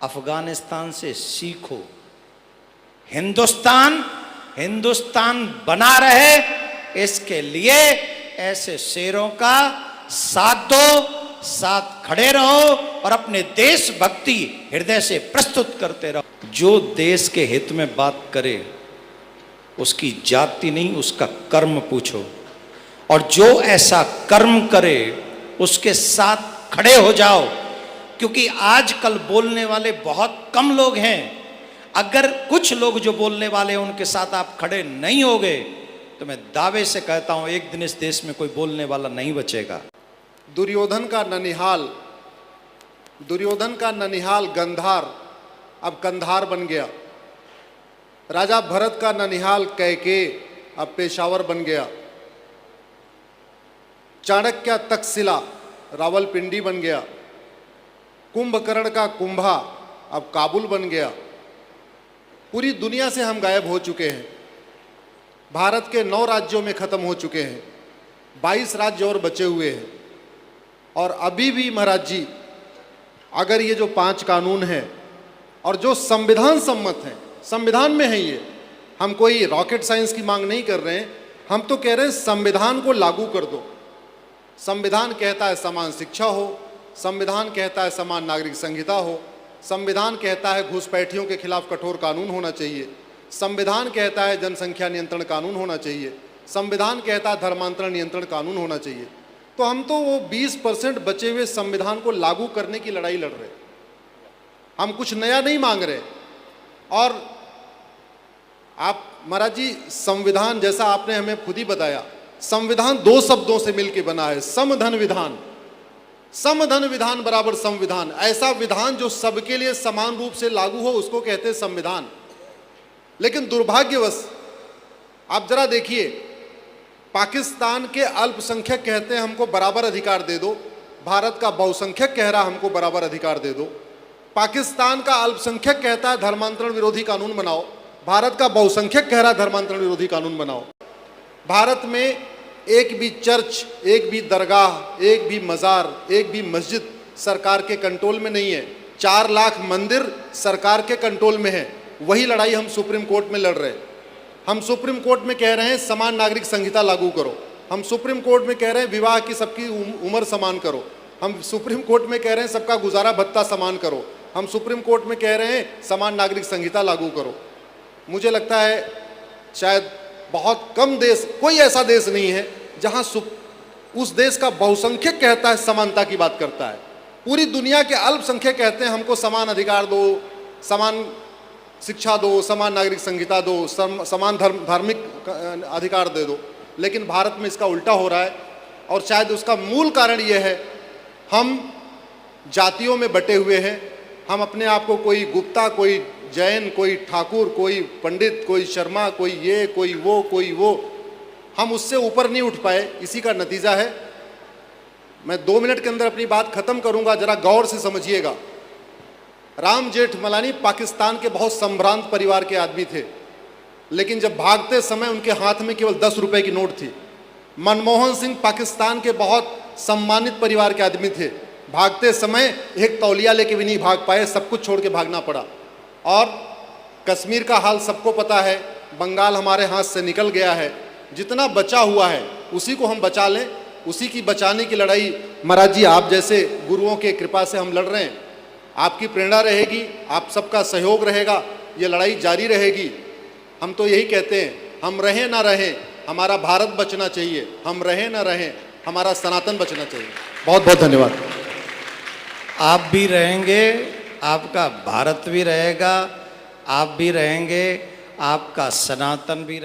अफगानिस्तान से सीखो। हिंदुस्तान हिंदुस्तान बना रहे, इसके लिए ऐसे शेरों का साथ दो, साथ खड़े रहो और अपने देशभक्ति हृदय से प्रस्तुत करते रहो। जो देश के हित में बात करे उसकी जाति नहीं, उसका कर्म पूछो, और जो ऐसा कर्म करे उसके साथ खड़े हो जाओ। क्योंकि आजकल बोलने वाले बहुत कम लोग हैं। अगर कुछ लोग जो बोलने वाले हैं उनके साथ आप खड़े नहीं होगे तो मैं दावे से कहता हूं एक दिन इस देश में कोई बोलने वाला नहीं बचेगा। दुर्योधन का ननिहाल गंधार अब कंधार बन गया। राजा भरत का ननिहाल कैकेय अब पेशावर बन गया। चाणक्य तक्षशिला रावलपिंडी बन गया। कुंभकर्ण का कुंभा अब काबुल बन गया। पूरी दुनिया से हम गायब हो चुके हैं। भारत के 9 राज्यों में खत्म हो चुके हैं, 22 राज्य और बचे हुए हैं। और अभी भी महाराज जी, अगर ये जो 5 कानून हैं और जो संविधान सम्मत हैं, संविधान में है ये, हम कोई रॉकेट साइंस की मांग नहीं कर रहे हैं, हम तो कह रहे हैं संविधान को लागू कर दो। संविधान कहता है समान शिक्षा हो, संविधान कहता है समान नागरिक संहिता हो, संविधान कहता है घुसपैठियों के खिलाफ कठोर कानून होना चाहिए, संविधान कहता है जनसंख्या नियंत्रण कानून होना चाहिए, संविधान कहता है धर्मांतरण नियंत्रण कानून होना चाहिए। तो हम तो वो 20% बचे हुए संविधान को लागू करने की लड़ाई लड़ रहे, हम कुछ नया नहीं मांग रहे। और आप महाराज जी, संविधान जैसा आपने हमें खुद ही बताया, संविधान 2 शब्दों से मिलकर बना है, समधन विधान। समधन विधान बराबर संविधान। ऐसा विधान जो सबके लिए समान रूप से लागू हो उसको कहते हैं संविधान। लेकिन दुर्भाग्यवश आप जरा देखिए, पाकिस्तान के अल्पसंख्यक कहते हैं हमको बराबर अधिकार दे दो, भारत का बहुसंख्यक कह रहा हमको बराबर अधिकार दे दो। पाकिस्तान का अल्पसंख्यक कहता है धर्मांतरण विरोधी कानून बनाओ, भारत का बहुसंख्यक कह रहा है धर्मांतरण विरोधी कानून बनाओ। भारत में एक भी चर्च, एक भी दरगाह, एक भी मज़ार, एक भी मस्जिद सरकार के कंट्रोल में नहीं है। 4 लाख मंदिर सरकार के कंट्रोल में है। वही लड़ाई हम सुप्रीम कोर्ट में लड़ रहे हैं। हम सुप्रीम कोर्ट में कह रहे हैं समान नागरिक संहिता लागू करो। हम सुप्रीम कोर्ट में कह रहे हैं विवाह की सबकी उम्र समान करो। हम सुप्रीम कोर्ट में कह रहे हैं सबका गुजारा भत्ता समान करो। हम सुप्रीम कोर्ट में कह रहे हैं समान नागरिक संहिता लागू करो। मुझे लगता है शायद बहुत कम देश, कोई ऐसा देश नहीं है जहां उस देश का बहुसंख्यक कहता है समानता की बात करता है। पूरी दुनिया के अल्पसंख्यक कहते हैं हमको समान अधिकार दो, समान शिक्षा दो, समान नागरिक संहिता दो, समान धार्मिक अधिकार दे दो। लेकिन भारत में इसका उल्टा हो रहा है। और शायद उसका मूल कारण यह है, हम जातियों में बटे हुए हैं। हम अपने आप को कोई गुप्ता, कोई जैन, कोई ठाकुर, कोई पंडित, कोई शर्मा, कोई ये, कोई वो, कोई वो, हम उससे ऊपर नहीं उठ पाए। इसी का नतीजा है। मैं 2 मिनट के अंदर अपनी बात खत्म करूंगा, जरा गौर से समझिएगा। राम जेठमलानी पाकिस्तान के बहुत संभ्रांत परिवार के आदमी थे, लेकिन जब भागते समय उनके हाथ में केवल 10 रुपए की नोट थी। मनमोहन सिंह पाकिस्तान के बहुत सम्मानित परिवार के आदमी थे, भागते समय एक तौलिया लेके भी नहीं भाग पाए, सब कुछ छोड़ के भागना पड़ा। और कश्मीर का हाल सबको पता है, बंगाल हमारे हाथ से निकल गया है। जितना बचा हुआ है उसी को हम बचा लें, उसी की बचाने की लड़ाई महाराज जी आप जैसे गुरुओं के कृपा से हम लड़ रहे हैं। आपकी प्रेरणा रहेगी, आप सबका सहयोग रहेगा, ये लड़ाई जारी रहेगी। हम तो यही कहते हैं, हम रहें ना रहें, हमारा भारत बचना चाहिए। हम रहें ना रहें, हमारा सनातन बचना चाहिए। बहुत बहुत धन्यवाद। आप भी रहेंगे, आपका भारत भी रहेगा, आप भी रहेंगे, आपका सनातन भी रहेगा।